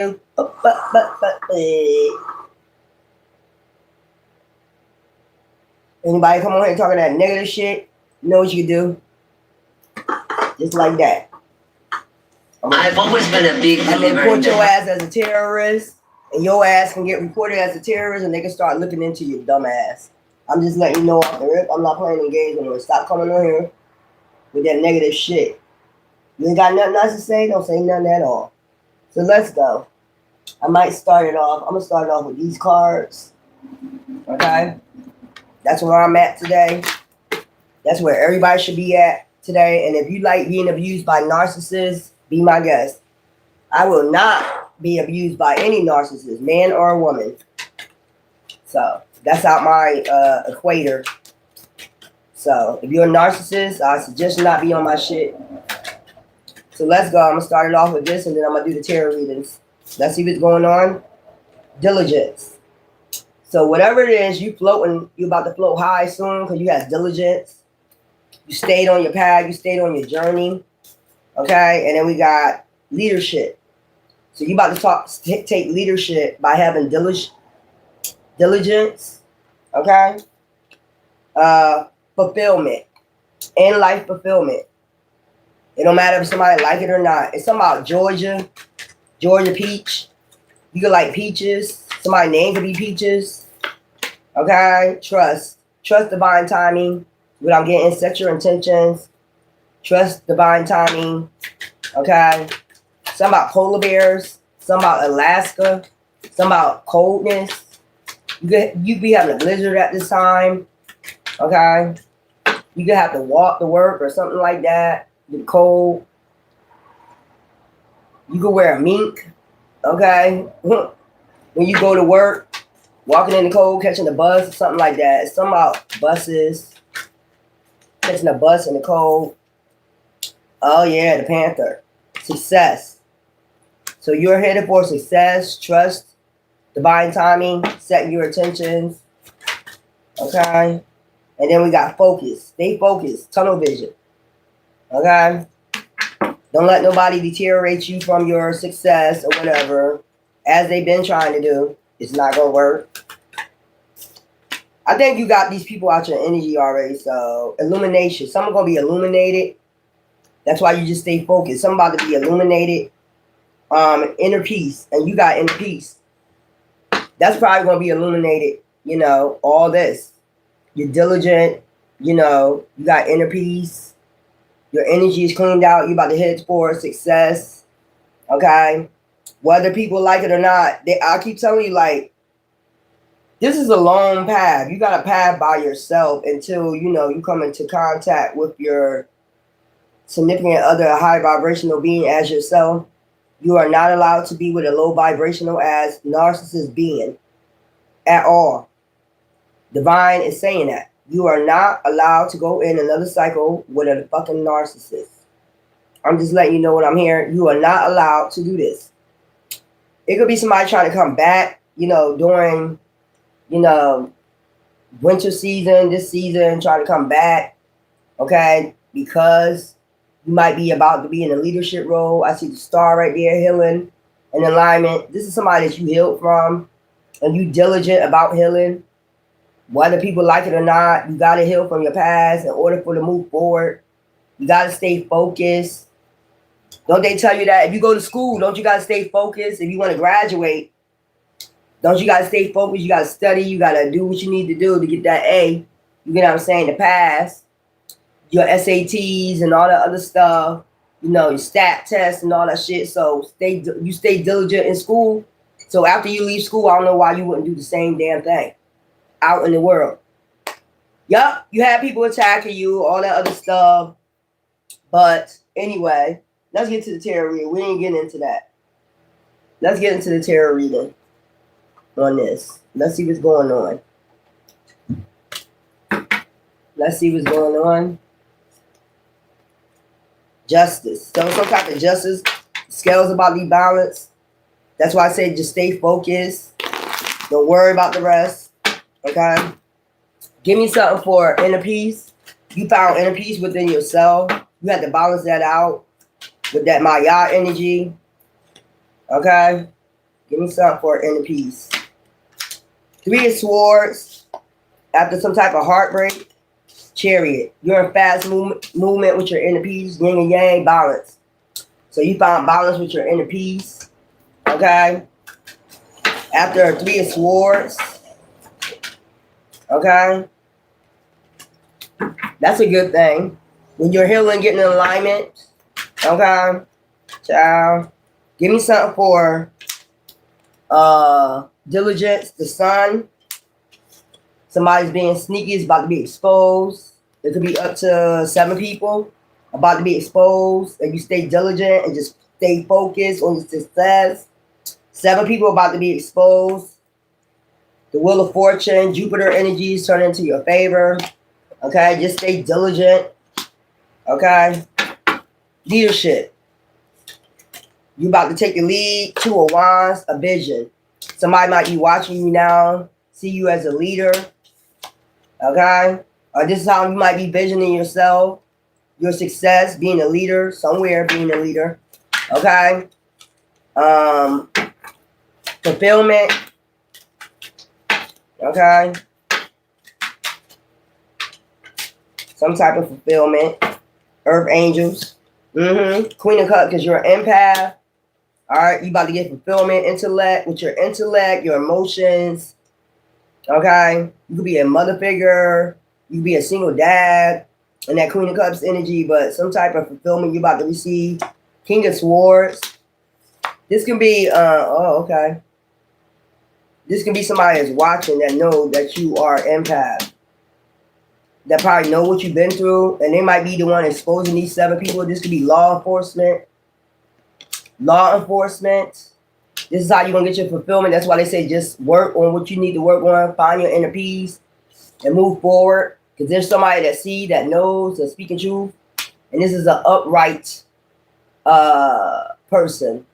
Anybody come on here talking that negative shit, you know what you can do? Just like that. I've always been a big believer. And they report your ass as a terrorist, and your ass can get reported as a terrorist, and they can start looking into your dumb ass. I'm just letting you know off the rip, I'm not playing in games anymore. Stop coming on here with that negative shit. You ain't got nothing else to say, don't say nothing at all. So let's go. I might start it off. I'm gonna start it off with these cards. Okay? That's where I'm at today. That's where everybody should be at today. And if you like being abused by narcissists, be my guest. I will not be abused by any narcissist, man or woman. So that's out my equator. So if you're a narcissist, I suggest you not be on my shit. So let's go. I'm gonna start it off with this, and then I'm gonna do the tarot readings. Let's see what's going on. Diligence. So whatever it is, you floating, you about to float high soon because you have diligence. You stayed on your path, you stayed on your journey. Okay, and then we got leadership. So you about to take leadership by having diligence. Okay. Fulfillment. In life fulfillment. It don't matter if somebody like it or not. It's something about Georgia peach. You could like peaches. Somebody's name could be peaches. Okay. Trust divine timing. What I'm getting, set your intentions. Trust divine timing. Okay. Something about polar bears. Something about Alaska. Something about coldness. You be having a blizzard at this time. Okay. You could have to walk to work or something like that. The cold. You could wear a mink. Okay. When you go to work, walking in the cold, catching a bus or something like that. It's something about buses. Catching a bus in the cold. Oh yeah, the Panther. Success. So you're headed for success, trust, divine timing, setting your intentions. Okay. And then we got focus. Stay focused. Tunnel vision. Okay. Don't let nobody deteriorate you from your success or whatever. As they've been trying to do. It's not going to work. I think you got these people out your energy already. So illumination. Someone's going to be illuminated. That's why you just stay focused. Something about to be illuminated. Inner peace. And you got inner peace. That's probably going to be illuminated. You know, all this. You're diligent. You know, you got inner peace. Your energy is cleaned out. You're about to head for success. Okay. Whether people like it or not, I keep telling you, like, this is a long path. You got a path by yourself until, you know, you come into contact with your significant other, a high vibrational being as yourself. You are not allowed to be with a low vibrational as narcissist being at all. Divine is saying that. You are not allowed to go in another cycle with a fucking narcissist. I'm just letting you know what I'm hearing. You are not allowed to do this. It could be somebody trying to come back, you know, during, you know, winter season, this season, trying to come back, okay, because you might be about to be in a leadership role. I see the star right there, healing and alignment. This is somebody that you healed from, and you diligent about healing. Whether people like it or not, you got to heal from your past in order for to move forward. You got to stay focused. Don't they tell you that if you go to school, don't you got to stay focused? If you want to graduate, don't you got to stay focused? You got to study. You got to do what you need to do to get that A. You get what I'm saying? To pass your SATs and all that other stuff. You know, your stat tests and all that shit. So you stay diligent in school. So after you leave school, I don't know why you wouldn't do the same damn thing out in the world. Yup, you have people attacking you, all that other stuff. But anyway, let's get to the tarot reading. We ain't getting into that. Let's get into the tarot reading on this. Let's see what's going on. Let's see what's going on. Justice. So some type of justice. Scales about to be balanced. That's why I say just stay focused. Don't worry about the rest. Okay? Give me something for inner peace. You found inner peace within yourself. You had to balance that out with that Maya energy. Okay? Give me something for inner peace. Three of Swords. After some type of heartbreak. Chariot. You're in fast movement with your inner peace. Yin and yang, balance. So you found balance with your inner peace. Okay. After Three of Swords. Okay. That's a good thing. When you're healing, getting in alignment. Okay. Child. Give me something for diligence, the sun. Somebody's being sneaky, is about to be exposed. It could be up to 7 people about to be exposed. And you stay diligent and just stay focused on your success. 7 people about to be exposed. The Wheel of Fortune, Jupiter energies turn into your favor. Okay, just stay diligent. Okay. Leadership. You about to take the lead. 2 of Wands, a vision. Somebody might be watching you now, see you as a leader. Okay. Or this is how you might be visioning yourself, your success, being a leader, somewhere being a leader. Okay. Fulfillment. Okay. Some type of fulfillment. Earth angels. Queen of Cups, because you're an empath. All right, you about to get fulfillment, intellect, with your intellect, your emotions. Okay, you could be a mother figure, you could be a single dad, and that Queen of Cups energy, but some type of fulfillment you about to receive. King of Swords. This can be, okay. This can be somebody that's watching that knows that you are empath. That probably know what you've been through, and they might be the one exposing these 7 people. This could be law enforcement. Law enforcement. This is how you're going to get your fulfillment. That's why they say just work on what you need to work on. Find your inner peace and move forward. Because there's somebody that sees, that knows, that's speaking truth. And this is an upright person.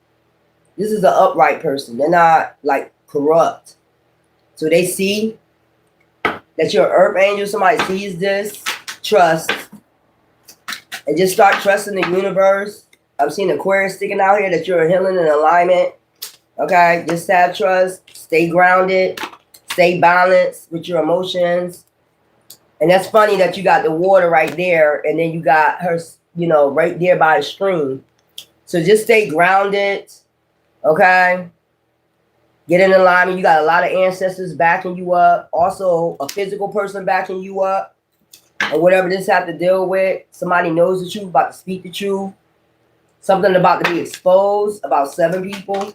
This is an upright person. They're not like corrupt. So they see that you're an earth angel. Somebody sees this. Trust. And just start trusting the universe. I'm seeing Aquarius sticking out here that you're healing and alignment. Okay, just have trust. Stay grounded. Stay balanced with your emotions. And that's funny that you got the water right there, and then you got her, you know, right there by the stream. So just stay grounded. Okay. Get in alignment. You got a lot of ancestors backing you up. Also, a physical person backing you up. Or whatever this have to deal with. Somebody knows the truth, about to speak the truth. Something about to be exposed, about 7 people.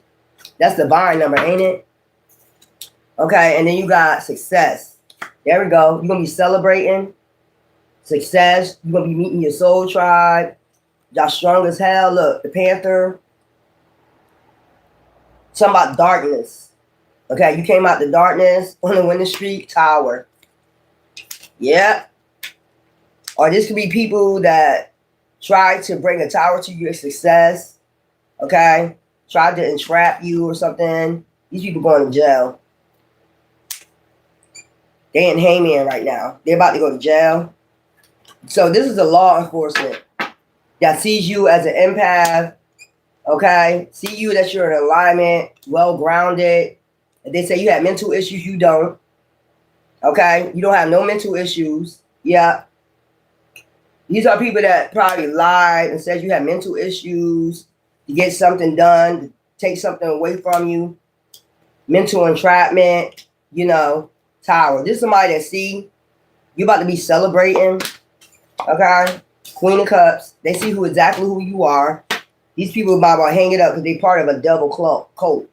That's the divine number, ain't it? Okay, and then you got success. There we go. You're going to be celebrating success. You're going to be meeting your soul tribe. Y'all strong as hell. Look, the Panther. Something about darkness. Okay, you came out the darkness on the Winter Street Tower. Yeah. Or this could be people that try to bring a tower to your success. Okay? Tried to entrap you or something. These people going to jail. They in Hangman right now. They're about to go to jail. So this is a law enforcement that sees you as an empath. Okay? See you that you're in alignment, well-grounded. If they say you have mental issues, you don't. Okay? You don't have no mental issues. Yeah. These are people that probably lied and said you have mental issues to get something done, to take something away from you. Mental entrapment, you know, tower. This is somebody that see you about to be celebrating. Okay? Queen of Cups. They see exactly who you are. These people about to hang it up because they're part of a double cult.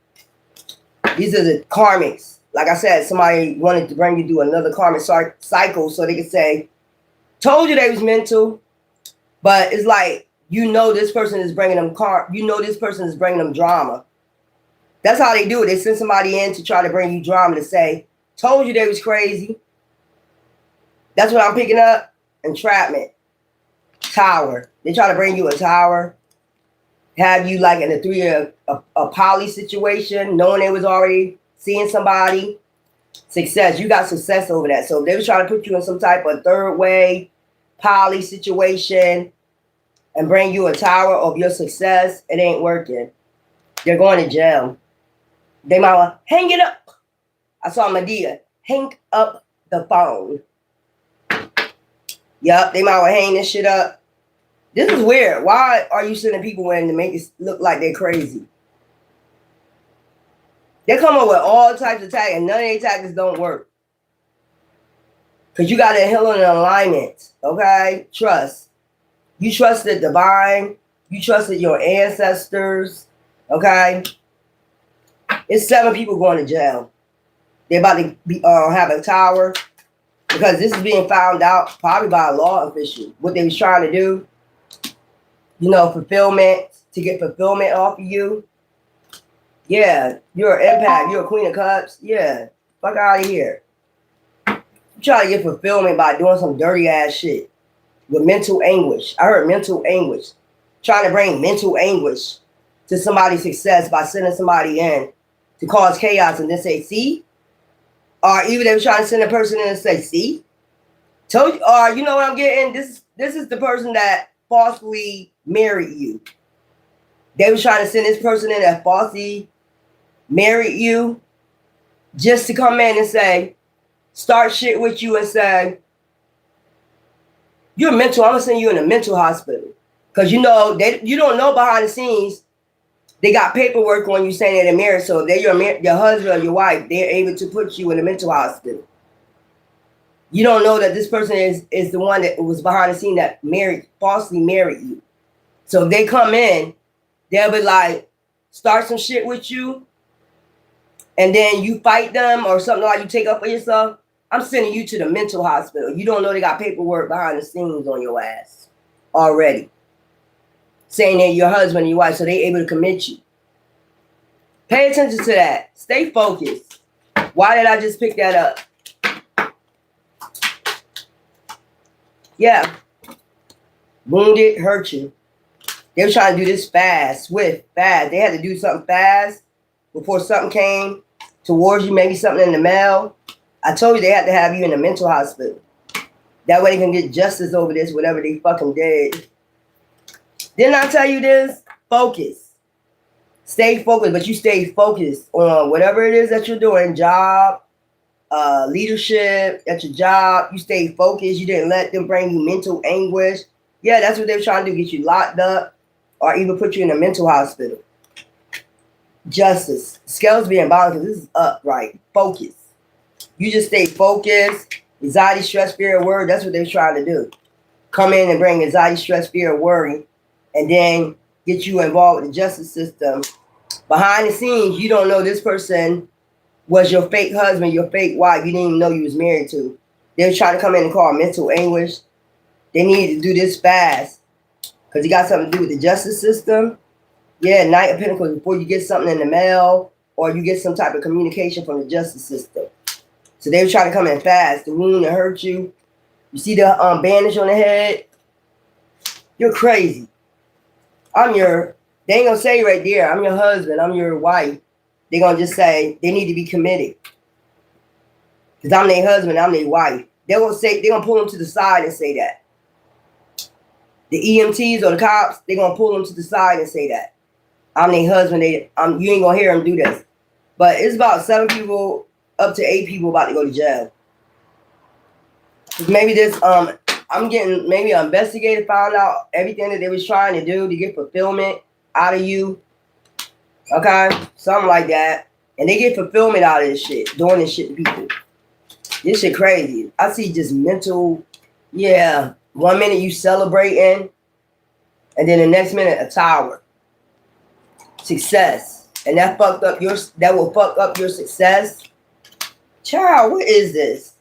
These are the karmics. Like I said, somebody wanted to bring you through another karmic cycle so they could say, told you they was mental, but it's like, you know, this person is bringing them this person is bringing them drama. That's how they do it. They send somebody in to try to bring you drama to say, told you they was crazy. That's what I'm picking up. Entrapment. Tower. They try to bring you a tower. Have you like in a 3 a poly situation, knowing they was already seeing somebody. Success. You got success over that. So they was trying to put you in some type of 3rd way poly situation and bring you a tower of your success. It ain't working. They're going to jail. They might want hang it up. I saw Medea hang up the phone. Yup, they might want hang this shit up. This is weird. Why are you sending people in to make it look like they're crazy? They come up with all types of tactics, and none of their tactics don't work. Because you got to heal in alignment, okay? Trust. You trust the divine. You trusted your ancestors, okay? It's 7 people going to jail. They're about to be, have a tower because this is being found out probably by a law official. What they was trying to do, you know, fulfillment, to get fulfillment off of you. Yeah, you're an empath. You're a Queen of Cups. Yeah, fuck out of here. You try to get fulfillment by doing some dirty ass shit with mental anguish. I heard mental anguish. Trying to bring mental anguish to somebody's success by sending somebody in to cause chaos and then say, see? Or even they were trying to send a person in and say, see? Told you, or you know what I'm getting? This is the person that falsely married you. They were trying to send this person in that falsely married you just to come in and say, start shit with you and say, you're mental, I'm gonna send you in a mental hospital. Because you know, you don't know behind the scenes, they got paperwork on you saying that they're married. So if they're your husband or your wife, they're able to put you in a mental hospital. You don't know that this person is the one that was behind the scene that falsely married you. So if they come in, they'll be like, start some shit with you, and then you fight them or something like you take up for yourself. I'm sending you to the mental hospital. You don't know they got paperwork behind the scenes on your ass already, saying that your husband and your wife, so they able to commit you. Pay attention to that. Stay focused. Why did I just pick that up? Yeah. Wounded, hurt you. They were trying to do this fast, swift, fast. They had to do something fast before something came towards you, maybe something in the mail. I told you they had to have you in a mental hospital. That way they can get justice over this, whatever they fucking did. Didn't I tell you this? Focus. Stay focused, but you stay focused on whatever it is that you're doing, job, leadership at your job. You stay focused. You didn't let them bring you mental anguish. Yeah, that's what they were trying to do, get you locked up or even put you in a mental hospital. Justice. Scales being balanced because this is upright. Focus. You just stay focused. Anxiety, stress, fear, worry. That's what they're trying to do. Come in and bring anxiety, stress, fear, worry, and then get you involved with the justice system. Behind the scenes, you don't know this person was your fake husband, your fake wife. You didn't even know you was married to. They're trying to come in and call mental anguish. They need to do this fast because you got something to do with the justice system. Yeah, Knight of Pentacles, before you get something in the mail or you get some type of communication from the justice system. So they were trying to come in fast. The wound that hurt you. You see the bandage on the head? You're crazy. They ain't gonna say right there, I'm your husband, I'm your wife. They're gonna just say they need to be committed. Because I'm their husband, I'm their wife. They're gonna pull them to the side and say that. The EMTs or the cops, they're gonna pull them to the side and say that. I'm their husband, you ain't gonna hear them do this. But it's about 7 people, up to 8 people about to go to jail. Maybe this, I'm getting, maybe an investigator found out everything that they was trying to do to get fulfillment out of you. Okay? Something like that. And they get fulfillment out of this shit, doing this shit to people. This shit crazy. I see just mental, yeah. 1 minute you celebrating, and then the next minute a tower. Success. And that will fuck up your success. Child, what is this?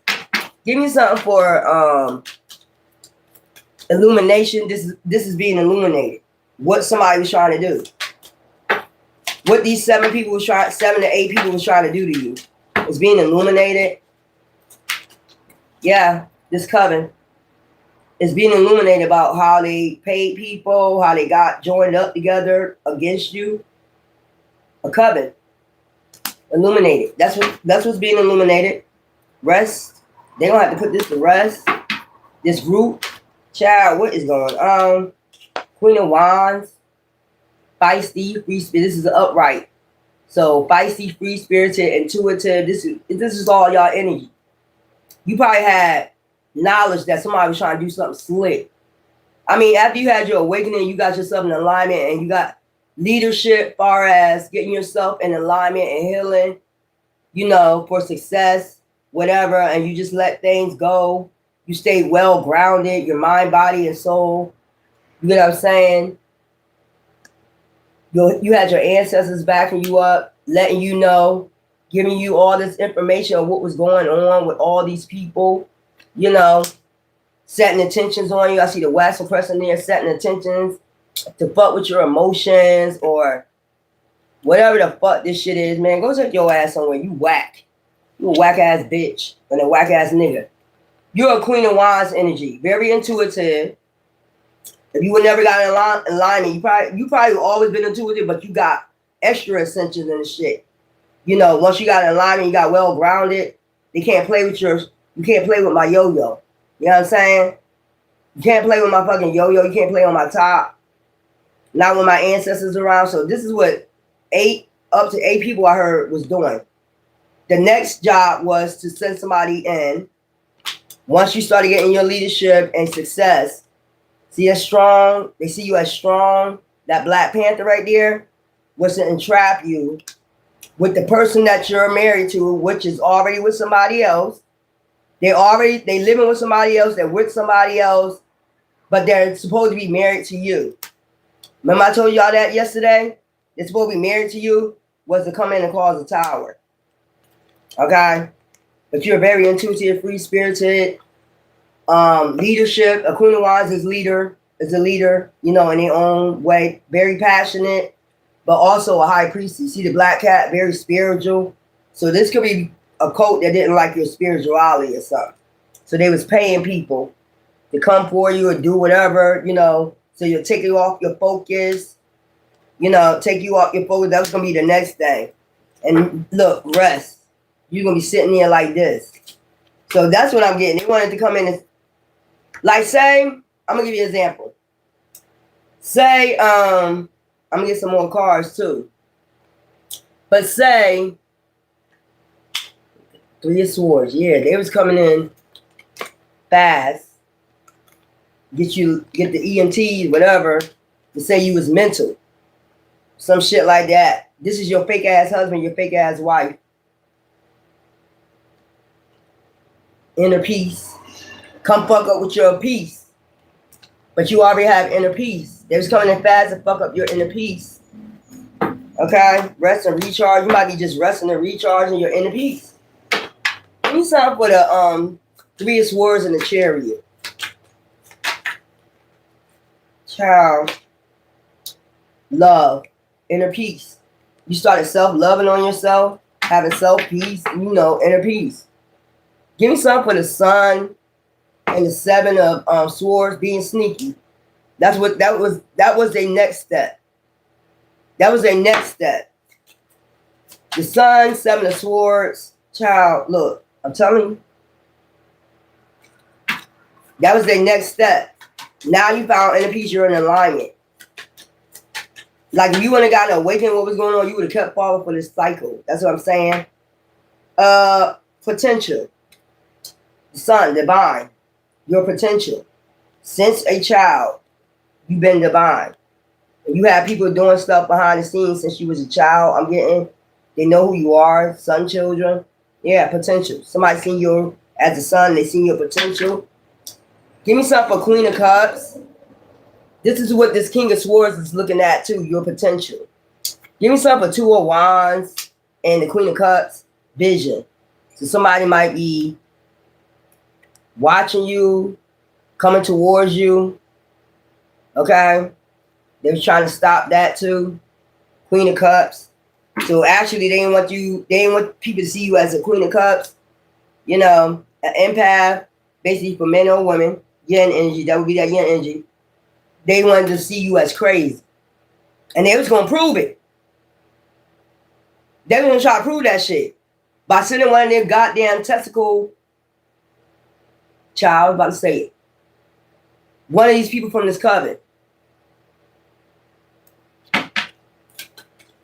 Give me something for illumination. This is being illuminated. What somebody was trying to do. What these 7 to 8 people was trying to do to you. It's being illuminated. Yeah, this coven is being illuminated about how they paid people, how they got joined up together against you. A coven. Illuminated. That's what's being illuminated. Rest. They're gonna have to put this to rest. This group. Child, what is going on? Queen of Wands. Feisty. Free spirit. This is upright. So feisty, free spirited, intuitive. This is all y'all energy. You probably had knowledge that somebody was trying to do something slick. I mean, after you had your awakening, you got yourself in alignment, and you got leadership, far as getting yourself in alignment and healing, you know, for success, whatever, and you just let things go. You stay well grounded, your mind, body, and soul. You know what I'm saying? You had your ancestors backing you up, letting you know, giving you all this information of what was going on with all these people, you know, setting intentions on you. I see the wax impression there, setting intentions to fuck with your emotions or whatever the fuck this shit is, man. Go take your ass somewhere. You whack. You a whack ass bitch and a whack ass nigga. You're a Queen of Wands energy, very intuitive. If you would never got in alignment, you probably always been intuitive, but you got extra ascensions and shit. You know, once you got in alignment, you got well grounded. You can't play with my yo-yo. You know what I'm saying? You can't play with my fucking yo-yo. You can't play on my top. Not when my ancestors around. So this is what up to eight people I heard was doing. The next job was to send somebody in. Once you started getting your leadership and success, see as strong, they see you as strong. That Black Panther right there was to entrap you with the person that you're married to, which is already with somebody else. They living with somebody else, they're with somebody else, but they're supposed to be married to you. Remember I told y'all that yesterday? They're supposed to be married to you, was to come in and cause a tower. Okay? But you're very intuitive, free-spirited, leadership. A Queen of Wands is a leader, you know, in their own way. Very passionate, but also a high priest. You see the black cat, very spiritual. So this could be a cult that didn't like your spirituality or something. So they was paying people to come for you or do whatever, you know. So you'll take you off your focus, you know, take you off your focus. That's going to be the next thing. And look, rest. You're going to be sitting there like this. So that's what I'm getting. They wanted to come in and, like, say, I'm going to give you an example. Say, I'm going to get some more cards too. But say, Three of Swords. Yeah, they was coming in fast. Get the EMT, whatever, to say you was mental. Some shit like that. This is your fake ass husband, your fake ass wife. Inner peace. Come fuck up with your peace. But you already have inner peace. They was coming in fast to fuck up your inner peace. Okay? Rest and recharge. You might be just resting and recharging your inner peace. Give me something for the Three of Swords and the Chariot. Child. Love. Inner peace. You started self-loving on yourself, having self-peace, you know, inner peace. Give me something for the Sun and the Seven of Swords, being sneaky. That was their next step. That was their next step. The Sun, Seven of Swords, child, look, I'm telling you. That was their next step. Now you found inner peace, you're in alignment. Like if you wouldn't have gotten awakened what was going on, you would have kept falling for this cycle. That's what I'm saying. Potential. The Sun, divine. Your potential. Since a child, you've been divine. You have people doing stuff behind the scenes since you was a child. I'm getting, they know who you are, sun children. Yeah, potential. Somebody seen you as a son, they seen your potential. Give me something for Queen of Cups. This is what this King of Swords is looking at too, your potential. Give me something for Two of Wands and the Queen of Cups, vision. So somebody might be watching you, coming towards you. Okay? They was trying to stop that too. Queen of Cups. So actually they didn't want people to see you as a Queen of Cups. You know, an empath, basically for men or women, yin energy, that would be that yin energy. They wanted to see you as crazy. And they was gonna prove it. They were gonna try to prove that shit. By sending one of their goddamn testicle child, I was about to say it. One of these people from this coven.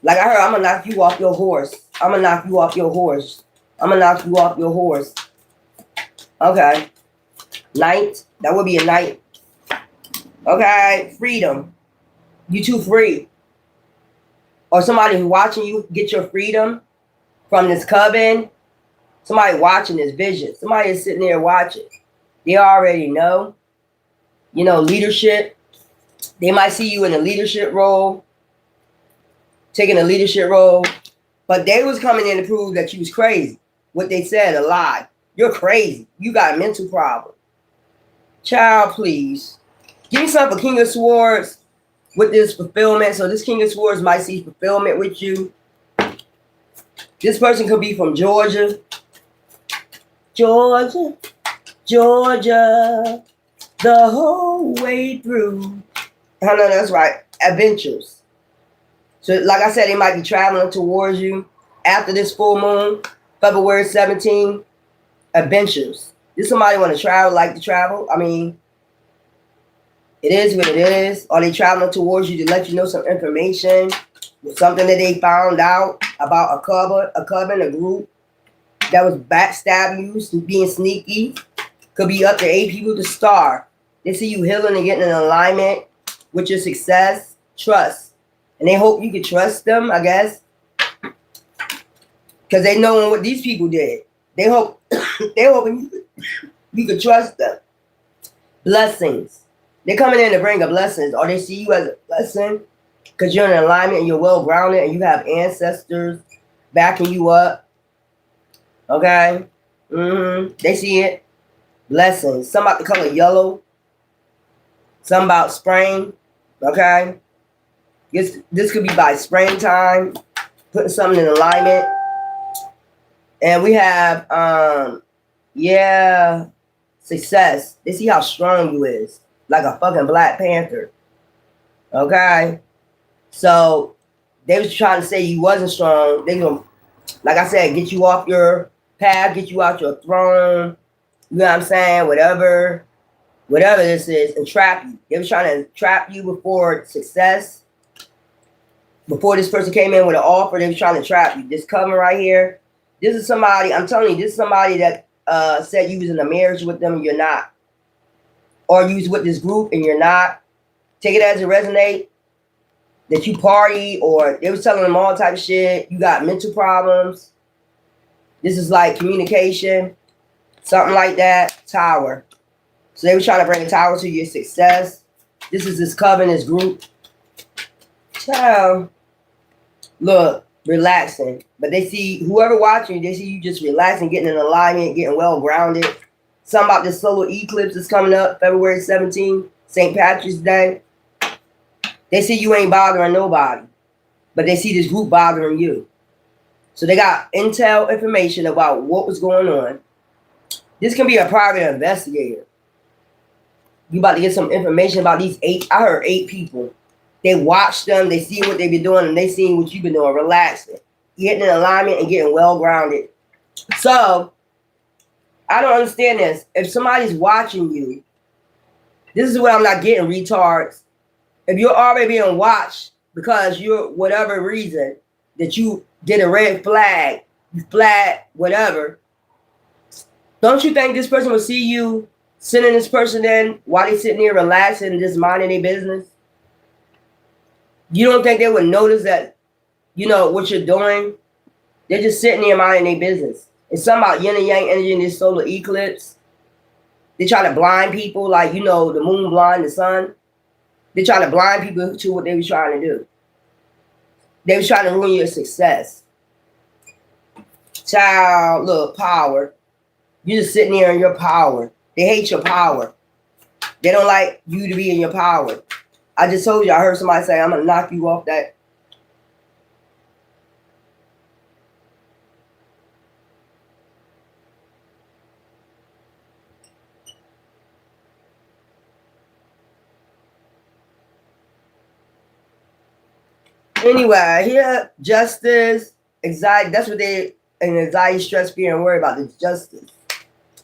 Like I heard, I'm gonna knock you off your horse. I'm gonna knock you off your horse. I'm gonna knock you off your horse. Okay. Knight. That would be a knight. Okay. Freedom. You too free. Or somebody who's watching you get your freedom from this coven. Somebody watching this vision. Somebody is sitting there watching. They already know. You know, leadership. They might see you in a leadership role. Taking a leadership role. But they was coming in to prove that you was crazy. What they said, a lie. You're crazy. You got a mental problem. Child, please. Give me some for King of Swords with this fulfillment. So this King of Swords might see fulfillment with you. This person could be from Georgia. Georgia, Georgia, the whole way through. I know that's right. Adventures. So like I said, they might be traveling towards you after this full moon, February 17th. Adventures. This somebody want to travel, like to travel. I mean, it is what it is. Are they traveling towards you to let you know some information, something that they found out about a coven, a group that was backstabbing you, being sneaky? Could be up to 8 people to star. They see you healing and getting in alignment with your success, trust. And they hope you can trust them, I guess. Because they know what these people did. They hope you could trust them. Blessings. They're coming in to bring a blessings, or they see you as a blessing because you're in alignment and you're well grounded and you have ancestors backing you up. Okay? They see it. Blessings. Some about the color yellow. Some about spring. Okay? This could be by springtime. Putting something in alignment. And we have, success. They see how strong you is. Like a fucking Black Panther. Okay? So, they was trying to say you wasn't strong. They gonna, like I said, get you off your path, get you out your throne. You know what I'm saying? Whatever this is, and trap you. They was trying to trap you before success. Before this person came in with an offer, they was trying to trap you. This coven right here. This is somebody, I'm telling you, this is somebody that said you was in a marriage with them and you're not. Or you was with this group and you're not. Take it as it resonate. That you party, or they was telling them all type of shit. You got mental problems. This is like communication. Something like that. Tower. So they were trying to bring a tower to your success. This is this coven, this group. Child. Look. Relaxing. But they see whoever watching you, they see you just relaxing, getting in alignment, getting well grounded. Something about this solar eclipse that's coming up February 17th, St. Patrick's Day. They see you ain't bothering nobody, but they see this group bothering you. So they got intel information about what was going on. This can be a private investigator. You about to get some information about these 8. I heard 8 people. They watch them, they see what they been doing, and they see what you've been doing, relaxing, getting in alignment and getting well grounded. So, I don't understand this. If somebody's watching you, this is what I'm not getting, retards. If you're already being watched because you're whatever reason that you did a red flag, you flagged whatever, don't you think this person will see you sending this person in while they sitting there relaxing and just minding their business? You don't think they would notice that, you know, what you're doing? They're just sitting there minding their business. It's something about yin and yang energy in this solar eclipse. They try to blind people, like, you know, the moon blind the sun. They try to blind people to what they was trying to do. They was trying to ruin your success. Child, look, power. You're just sitting there in your power. They hate your power. They don't like you to be in your power. I just told you, I heard somebody say, I'm going to knock you off that. Anyway, here, justice, anxiety, that's what they, and anxiety, stress, fear, and worry about, the justice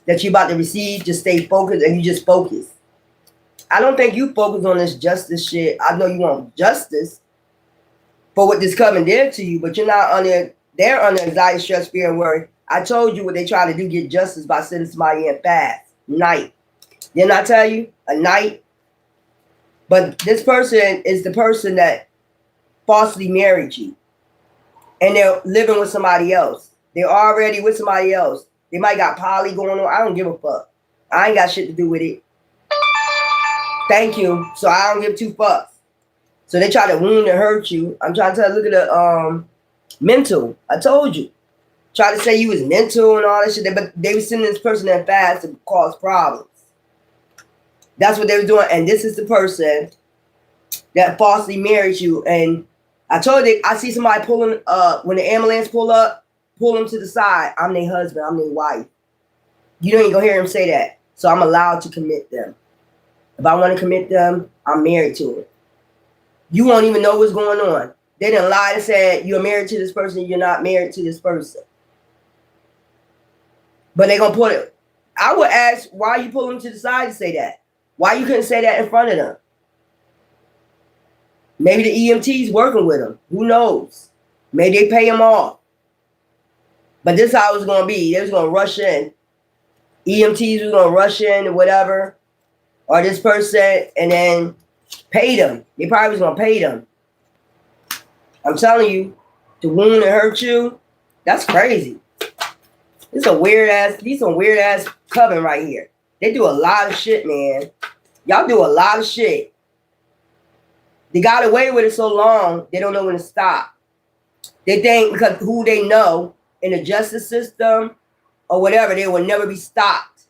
that you're about to receive. Just stay focused, and you just focus. I don't think you focus on this justice shit. I know you want justice for what this coven did to you, but you're not under, they're under anxiety, stress, fear, and worry. I told you what they try to do, get justice by sending somebody in fast, night. Didn't I tell you? A night. But this person is the person that falsely married you. And they're living with somebody else. They're already with somebody else. They might got poly going on. I don't give a fuck. I ain't got shit to do with it. Thank you. So I don't give two fucks. So they try to wound and hurt you. I'm trying to tell you, look at the mental. I told you. Try to say you was mental and all that shit. But they were sending this person in fast to cause problems. That's what they were doing. And this is the person that falsely married you. And I told you, I see somebody pulling when the ambulance pull up, pull them to the side. I'm their husband. I'm their wife. You don't even gonna hear him say that. So I'm allowed to commit them. If I want to commit them, I'm married to them. You won't even know what's going on. They didn't lie and said you're married to this person. You're not married to this person. But they're gonna put it. I would ask, why you pull them to the side to say that? Why you couldn't say that in front of them? Maybe the EMT's working with them. Who knows? Maybe they pay them off. But this is how it's going to be. They was going to rush in. EMTs was going to rush in or whatever. Or this person and then pay them. They probably was going to pay them. I'm telling you, to wound and hurt you, that's crazy. This is a weird ass, these some weird ass coven right here. They do a lot of shit, man. Y'all do a lot of shit. They got away with it so long, they don't know when to stop. They think because who they know in the justice system or whatever, they will never be stopped.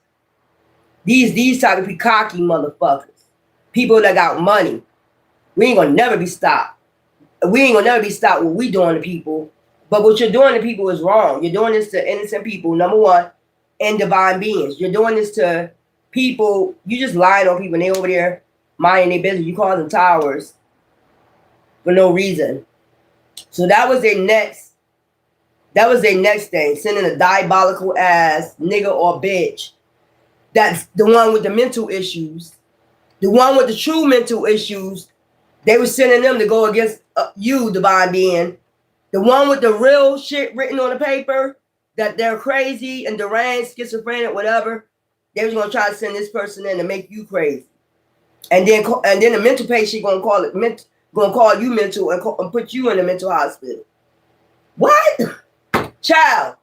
These type of cocky motherfuckers. People that got money. We ain't gonna never be stopped. We ain't gonna never be stopped what we doing to people. But what you're doing to people is wrong. You're doing this to innocent people, number one, and divine beings. You're doing this to people, you just lying on people and they over there minding their business. You call them towers for no reason. So that was their next thing, sending a diabolical ass nigga or bitch. That's the one with the mental issues. The one with the true mental issues, they were sending them to go against you, divine being. The one with the real shit written on the paper, that they're crazy and deranged, schizophrenic, whatever, they was gonna try to send this person in to make you crazy. And then the mental patient gonna call you mental and put you in a mental hospital. What? Child.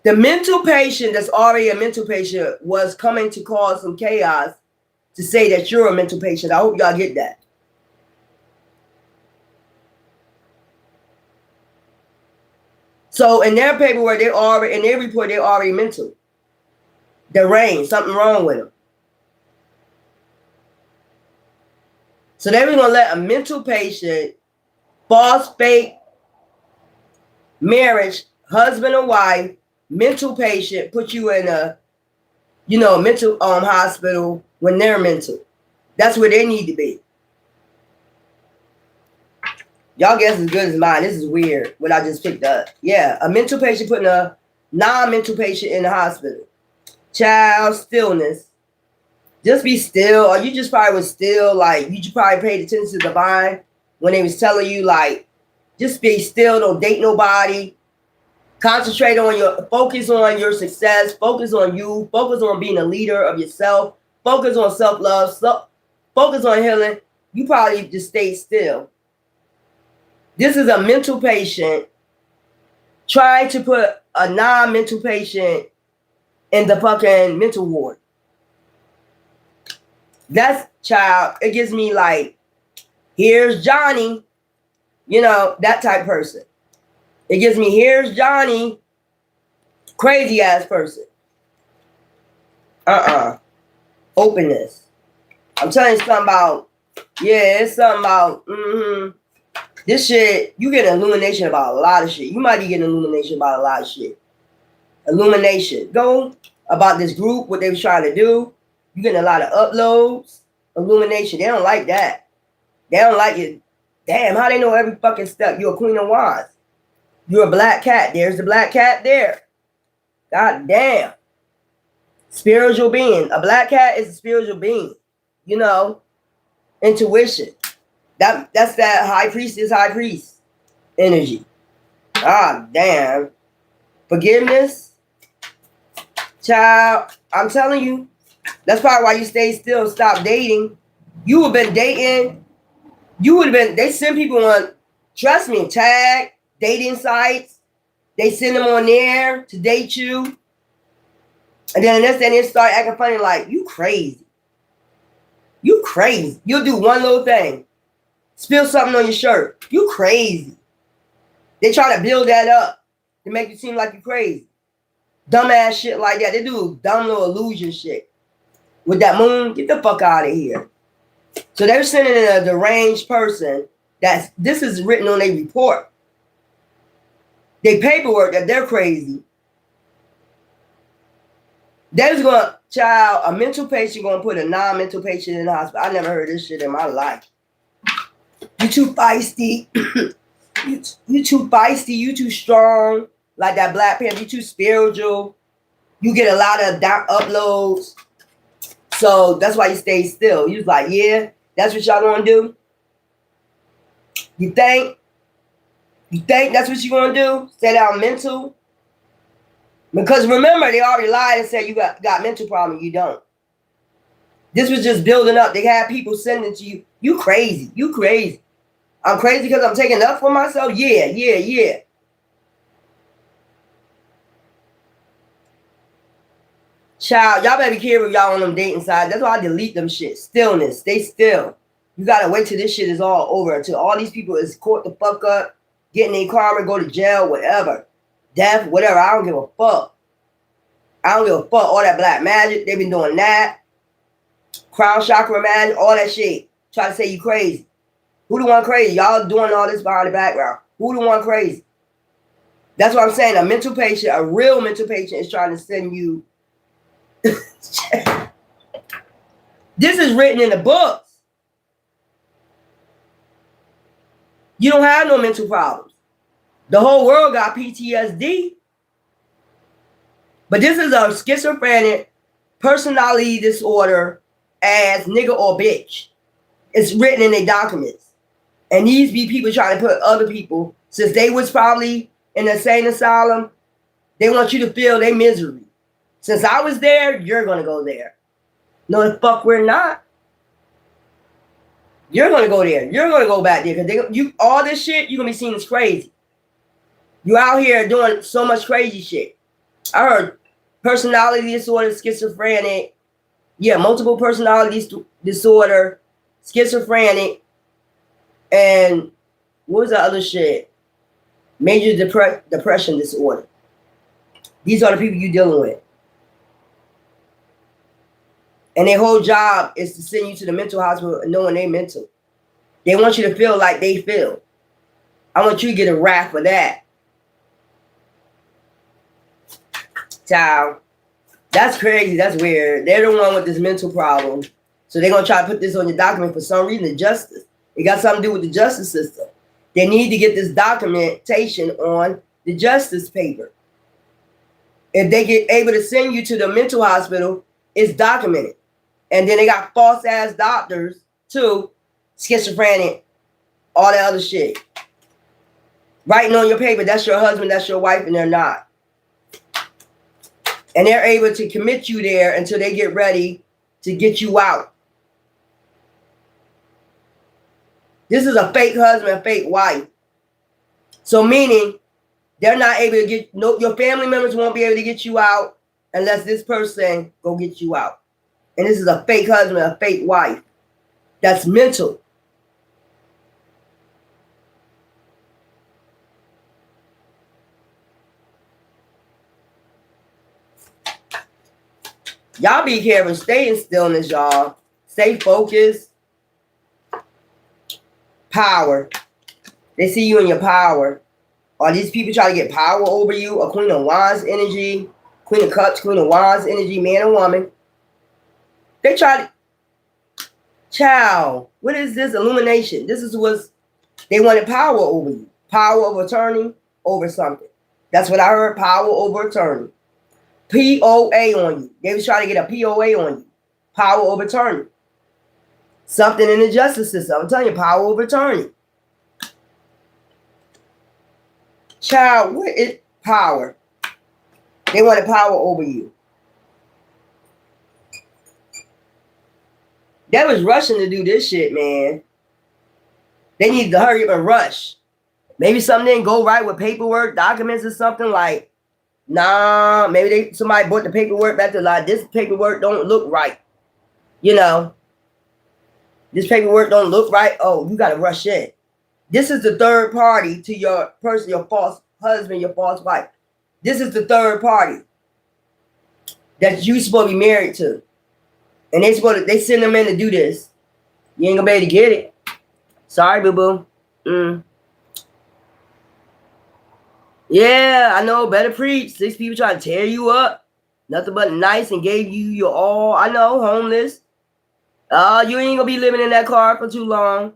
The mental patient that's already a mental patient was coming to cause some chaos to say that you're a mental patient. I hope y'all get that. So in their paperwork, in their report, they're already mental. Deranged, something wrong with them. So they were gonna let a mental patient, false, fake marriage, husband or wife, mental patient, put you in a, mental hospital when they're mental. That's where they need to be. Y'all guess as good as mine. This is weird what I just picked up. Yeah, a mental patient putting a non-mental patient in the hospital. Child, stillness. Just be still. Or you just probably was still, like, you just probably paid attention to the divine when they was telling you, like, just be still, don't date nobody. Concentrate on focus on your success, focus on you, focus on being a leader of yourself, focus on self-love, focus on healing. You probably just stayed still. This is a mental patient trying to put a non-mental patient in the fucking mental ward. That's, child, it gives me like, here's Johnny, that type person. It gives me, here's Johnny, crazy ass person. Openness. I'm telling you something about, it's something about, this shit, you get an illumination about a lot of shit. You might be getting an illumination about a lot of shit. Illumination. Go about this group, what they was trying to do. You getting a lot of uploads. Illumination. They don't like that. They don't like it. Damn, how they know every fucking step? You're a queen of wands. You're a black cat. There's the black cat there. God damn. Spiritual being. A black cat is a spiritual being. Intuition. That's that high priest energy. Ah, damn. Forgiveness, child. I'm telling you, that's probably why you stay still, stop dating. You would have been dating. You would have been. They send people on. Trust me, tag dating sites. They send them on there to date you, and then the next day they start acting funny like you crazy. You crazy. You'll do one little thing. Spill something on your shirt. You crazy. They try to build that up to make you seem like you're crazy. Dumbass shit like that. They do dumb little illusion shit. With that moon, get the fuck out of here. So they're sending in a deranged person. This is written on their report. They paperwork that they're crazy. There's going, child, a mental patient going to put a non-mental patient in the hospital. I never heard this shit in my life. You too feisty. you too feisty. You too strong. Like that Black Panther. You too spiritual. You get a lot of uploads. So that's why you stay still. You was like, yeah, that's what y'all gonna do? You think that's what you gonna do? Stay down mental? Because remember, they already lied and said you got mental problem. You don't. This was just building up. They had people sending to you. You crazy. You crazy. I'm crazy because I'm taking up for myself? Yeah. Child, y'all better be careful y'all on them dating sides. That's why I delete them shit. Stillness. Stay still. You gotta wait till this shit is all over. Until all these people is caught the fuck up, getting their karma, go to jail, whatever. Death, whatever. I don't give a fuck. I don't give a fuck. All that black magic, they've been doing that. Crown chakra magic, all that shit. Try to say you crazy. Who the one crazy? Y'all doing all this behind the background. Who the one crazy? That's what I'm saying. A mental patient, a real mental patient is trying to send you. This is written in the books. You don't have no mental problems. The whole world got PTSD. But this is a schizophrenic personality disorder as nigga or bitch. It's written in their documents. And these be people trying to put other people, since they was probably in the insane asylum, they want you to feel their misery. Since I was there, you're going to go there. No, the fuck we're not. You're going to go there. You're going to go back there. Because all this shit, you're going to be seen as crazy. You out here doing so much crazy shit. I heard personality disorder, schizophrenic. Yeah, multiple personality disorder, schizophrenic. And what was the other shit? Major depression disorder. These are the people you're dealing with. And their whole job is to send you to the mental hospital knowing they mental. They want you to feel like they feel. I want you to get a rap for that. Child. That's crazy. That's weird. They're the one with this mental problem. So they're going to try to put this on your document for some reason. The justice. It got something to do with the justice system. They need to get this documentation on the justice paper. If they get able to send you to the mental hospital, it's documented. And then they got false ass doctors too, schizophrenic, all that other shit. Writing on your paper, that's your husband, that's your wife, and they're not. And they're able to commit you there until they get ready to get you out. This is a fake husband, a fake wife. So meaning they're not able to get, no, your family members won't be able to get you out unless this person go get you out. And this is a fake husband, a fake wife. That's mental. Y'all be careful. Stay in stillness, y'all. Stay focused. Power. They see you in your power. Are these people trying to get power over you? A Queen of Wands energy, Queen of Cups, Queen of Wands energy, man or woman. They try to, child, what is this? Illumination. This is what's, they wanted power over you. Power of attorney over something. That's what I heard, power over attorney. POA on you. They was trying to get a POA on you. Power of attorney. Something in the justice system. I'm telling you, power of attorney. Child, what is power? They wanted power over you. They was rushing to do this shit, man. They needed to hurry up and rush. Maybe something didn't go right with paperwork, documents or something like, nah, maybe somebody brought the paperwork back to like, this paperwork don't look right. You know, this paperwork don't look right. Oh, you got to rush in. This is the third party to your person, your false husband, your false wife. This is the third party that you supposed to be married to. And they send them in to do this. You ain't gonna be able to get it. Sorry, boo-boo. Yeah, I know, better preach. 6 people trying to tear you up. Nothing but nice and gave you your all. I know, homeless. You ain't gonna be living in that car for too long.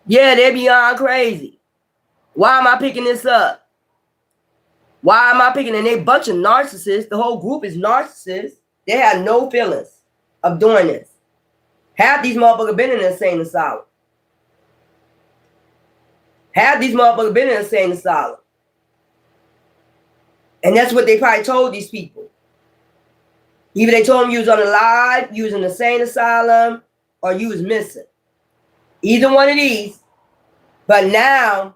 Yeah, they're beyond crazy. Why am I picking this up? Why am I picking it? And they bunch of narcissists. The whole group is narcissists. They have no feelings of doing this. Half these motherfuckers been in an insane asylum. Half these motherfuckers been in an insane asylum. And that's what they probably told these people. Either they told them you was unalive, you was in an insane asylum, or you was missing. Either one of these. But now,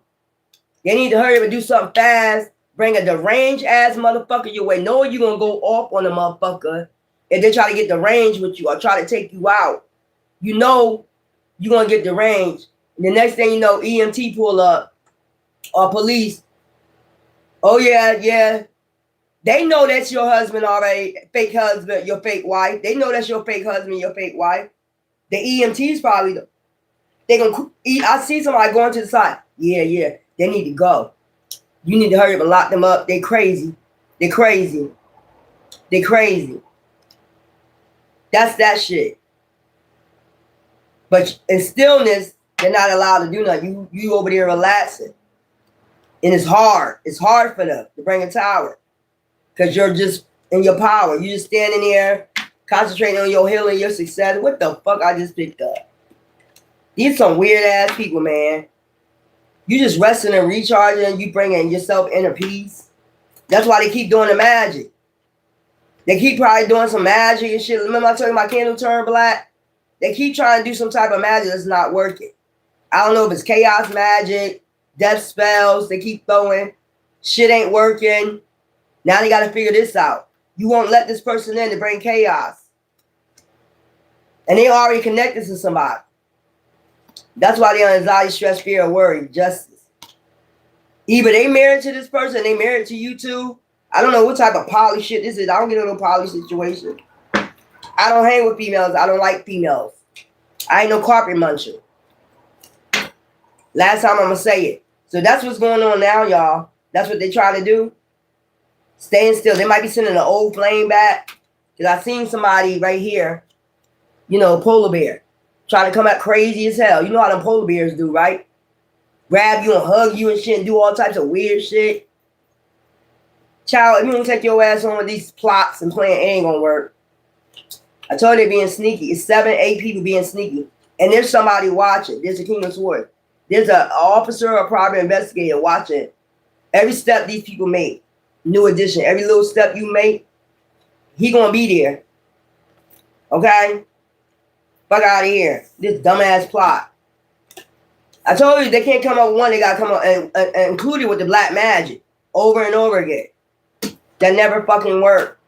they need to hurry up and do something fast. Bring a deranged ass motherfucker your way. Know you're going to go off on a motherfucker if they try to get deranged with you or try to take you out. You know you're going to get deranged. And the next thing you know, EMT pull up or police. Oh, yeah. They know that's your husband already. Fake husband, your fake wife. They know that's your fake husband, your fake wife. The EMTs probably, they gonna. I see somebody going to the side. Yeah. They need to go. You need to hurry up and lock them up. They crazy. That's that shit. But in stillness, they're not allowed to do nothing. You over there relaxing. And it's hard. It's hard for them to bring a tower. Because you're just in your power. You're just standing there, concentrating on your healing, your success. What the fuck I just picked up? These some weird ass people, man. You just resting and recharging. You bringing yourself inner peace. That's why they keep doing the magic. They keep probably doing some magic and shit. Remember I told you my candle turned black? They keep trying to do some type of magic that's not working. I don't know if it's chaos magic, death spells they keep throwing. Shit ain't working. Now they got to figure this out. You won't let this person in to bring chaos. And they already connected to somebody. That's why they on anxiety, stress, fear, or worry, justice. Either they married to this person, they married to you too. I don't know what type of poly shit this is. I don't get into no poly situation. I don't hang with females. I don't like females. I ain't no carpet muncher. Last time I'm going to say it. So that's what's going on now, y'all. That's what they try to do. Staying still. They might be sending an old flame back. Because I seen somebody right here, polar bear, trying to come out crazy as hell. You know how them polar bears do, right? Grab you and hug you and shit and do all types of weird shit. Child, if you don't take your ass on with these plots and playing, it ain't going to work. I told you they're being sneaky. It's 7, 8 people being sneaky. And there's somebody watching. There's a King of Swords. There's an officer or private investigator watching every step these people make. New addition. Every little step you make, he gonna be there. Okay? Fuck out of here. This dumbass plot. I told you they can't come up with one. They gotta come up and include it with the black magic over and over again. That never fucking work.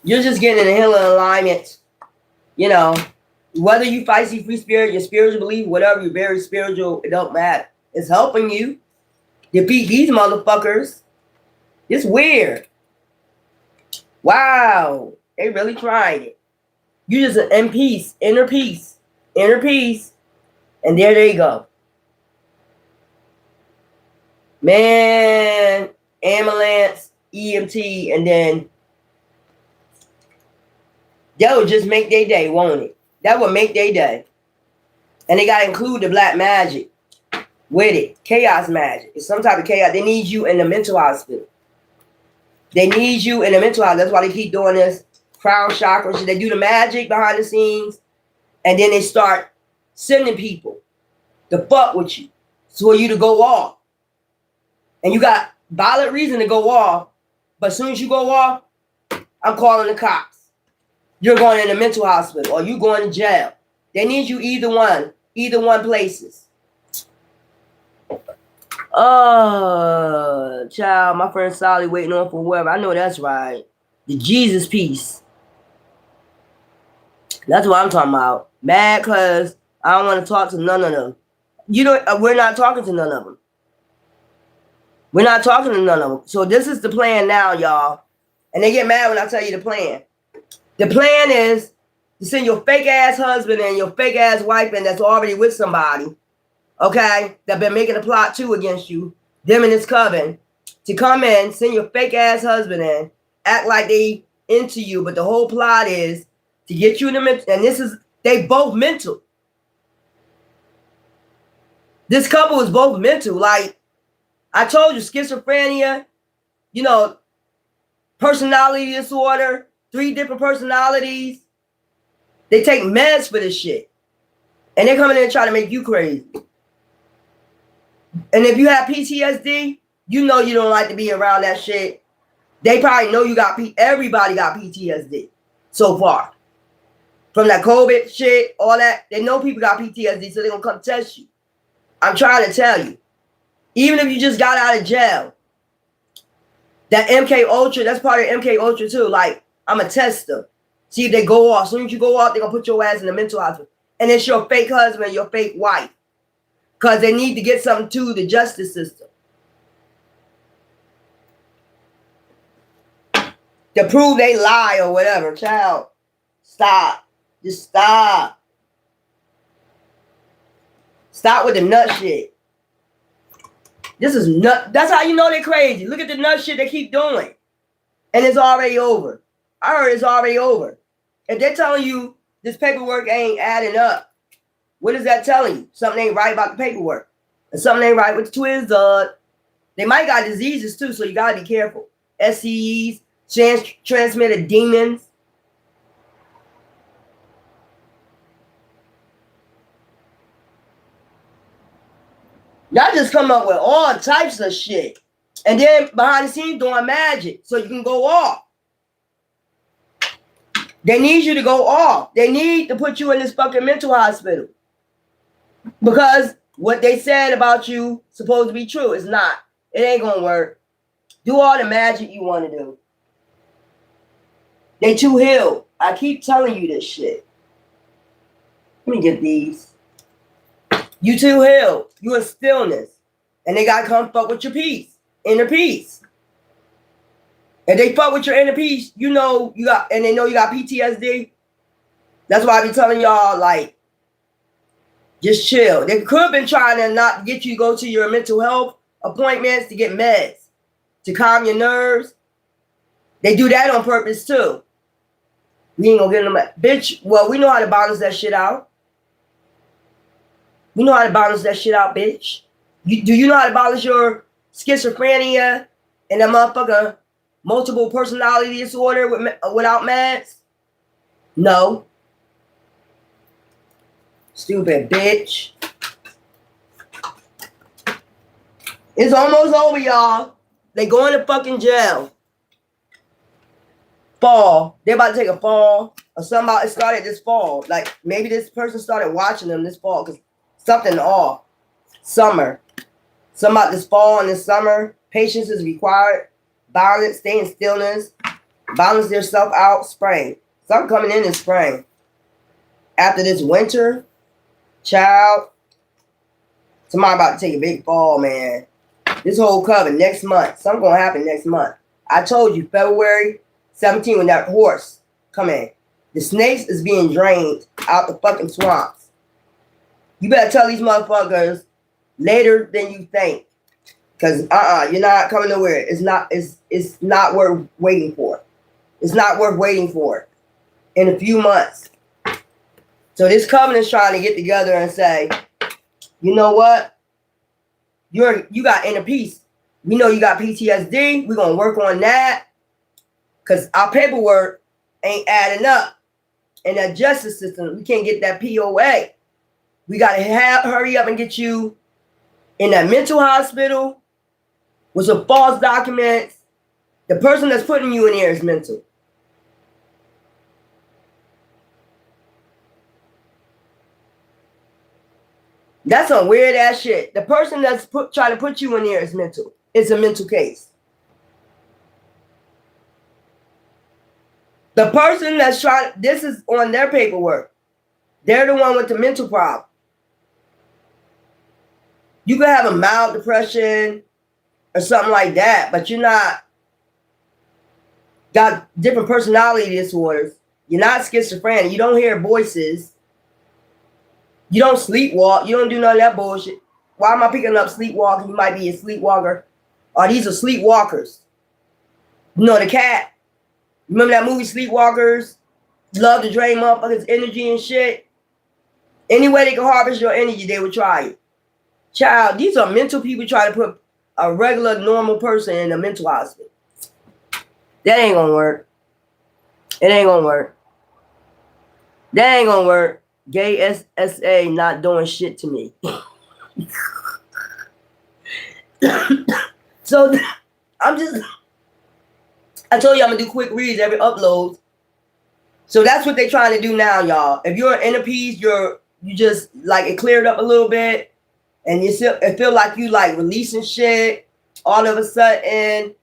You're just getting in a healing alignment. Whether you feisty, free spirit, your spiritual belief, whatever, you're very spiritual, it don't matter. It's helping you defeat these motherfuckers. It's weird. Wow. They really trying it. You just in peace, inner peace. And there they go. Man, ambulance, EMT, and then that would just make their day, won't it? That would make their day. And they got to include the black magic with it. Chaos magic. It's some type of chaos. They need you in the mental hospital. They need you in the mental hospital. That's why they keep doing this crown chakra. They do the magic behind the scenes. And then they start sending people to fuck with you. So for you to go off. And you got valid reason to go off. But as soon as you go off, I'm calling the cops. You're going in a mental hospital or you going to jail. They need you either one places. Child, my friend Sally waiting on for whoever. I know that's right. The Jesus piece. That's what I'm talking about. Mad because I don't want to talk to none of them. We're not talking to none of them. We're not talking to none of them. So this is the plan now, y'all. And they get mad when I tell you the plan. The plan is to send your fake ass husband and your fake ass wife in that's already with somebody, okay, that been making a plot too against you, them and this coven, to come in, send your fake ass husband in, act like they into you, but the whole plot is to get you in the mental, and they both mental. This couple is both mental. Like I told you, schizophrenia, personality disorder, 3 different personalities. They take meds for this shit. And they come in and try to make you crazy. And if you have PTSD, you know you don't like to be around that shit. They probably know everybody got PTSD so far. From that COVID shit, all that. They know people got PTSD, so they're going to come test you. I'm trying to tell you. Even if you just got out of jail, that MK Ultra, that's part of MK Ultra too. Like, I'm a tester. See if they go off. As soon as you go off, they're going to put your ass in the mental hospital. And it's your fake husband, your fake wife. Because they need to get something to the justice system. To prove they lie or whatever. Child, stop. Just stop. Stop with the nut shit. This is nut. That's how you know they're crazy. Look at the nut shit they keep doing. And it's already over. I heard it's already over. If they're telling you this paperwork ain't adding up, what is that telling you? Something ain't right about the paperwork. And something ain't right with the twins. They might got diseases too, so you gotta be careful. STEs, transmitted demons. Y'all just come up with all types of shit. And then behind the scenes doing magic so you can go off. They need you to go off. They need to put you in this fucking mental hospital. Because what they said about you supposed to be true. It's not. It ain't gonna work. Do all the magic you want to do. They too healed. I keep telling you this shit. Let me get these. You too healed. You in stillness. And they gotta come fuck with your peace. Inner peace. If they fuck with your inner peace, you know you got, and they know you got PTSD. That's why I be telling y'all, like, just chill. They could have been trying to not get you to go to your mental health appointments to get meds, to calm your nerves. They do that on purpose too. We ain't gonna get them, bitch. Well, we know how to balance that shit out. We know how to balance that shit out, bitch. Do you know how to balance your schizophrenia and that motherfucker multiple personality disorder without meds? No. Stupid bitch. It's almost over, y'all. They going to fucking jail. Fall. They're about to take a fall. Or somebody started this fall. Like, maybe this person started watching them this fall because something off. Summer. Something about this fall and this summer. Patience is required. Balance, stay in stillness. Balance yourself out. Spring. Something coming in spring. After this winter, child, somebody about to take a big fall, man. This whole coven next month. Something gonna happen next month. I told you, February 17th, when that horse come in. The snakes is being drained out the fucking swamps. You better tell these motherfuckers later than you think. Because you're not coming nowhere. It's not worth waiting for. It's not worth waiting for in a few months. So this covenant's trying to get together and say, you know what? You got inner peace. We know you got PTSD. We're gonna work on that. Cause our paperwork ain't adding up. in that justice system. We can't get that POA. We got to hurry up and get you in that mental hospital with some false documents. The person that's putting you in there is mental. That's some weird ass shit. The person that's trying to put you in there is mental. It's a mental case. The person that's trying, this is on their paperwork. They're the one with the mental problem. You could have a mild depression or something like that, but you're not got different personality disorders. You're not schizophrenic. You don't hear voices. You don't sleepwalk. You don't do none of that bullshit. Why am I picking up sleepwalking? You might be a sleepwalker. Or these are sleepwalkers. You know the cat? Remember that movie Sleepwalkers? Love to drain motherfuckers' energy and shit. Any way they can harvest your energy, they would try it. Child, these are mental people trying to put a regular, normal person in a mental hospital. That ain't gonna work. It ain't gonna work. That ain't gonna work. Gay SSA not doing shit to me. So I told you I'm gonna do quick reads every upload. So that's what they're trying to do now, y'all. If you're an inner peace, you just like it cleared up a little bit, and it feel like you like releasing shit all of a sudden,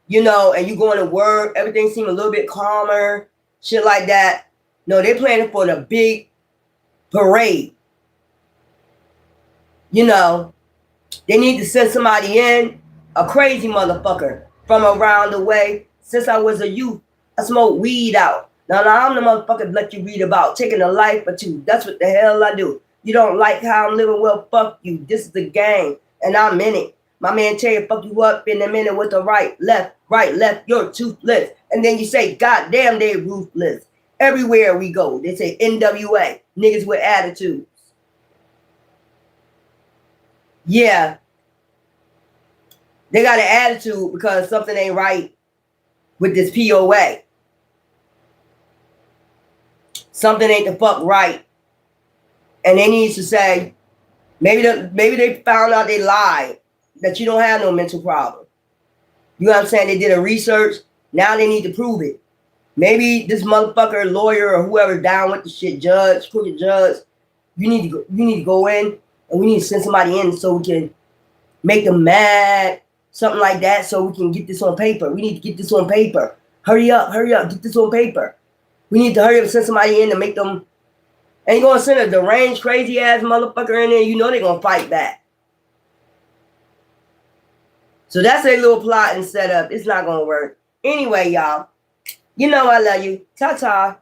you know, and you going to work, everything seems a little bit calmer, shit like that. No, they're planning for the big parade. You know, they need to send somebody in, a crazy motherfucker from around the way. Since I was a youth, I smoked weed out. Now I'm the motherfucker let you read about taking a life or two. That's what the hell I do. You don't like how I'm living? Well, fuck you. This is the game, and I'm in it. My man tell you fuck you up in a minute with the right, left, you're toothless. And then you say, God damn, they ruthless. Everywhere we go, they say NWA, niggas with attitudes. Yeah. They got an attitude because something ain't right with this POA. Something ain't the fuck right. And they need to say, maybe they found out they lied, that you don't have no mental problem. You know what I'm saying? They did a research. Now they need to prove it. Maybe this motherfucker, lawyer, or whoever down with the shit, crooked judge, you need to go in, and we need to send somebody in so we can make them mad, something like that, so we can get this on paper. We need to get this on paper. Hurry up, get this on paper. We need to hurry up and send somebody in to make them. And you're gonna send a deranged, crazy ass motherfucker in there, you know they're gonna fight back. So that's a little plot and setup. It's not gonna work. Anyway, y'all, you know I love you. Ta-ta.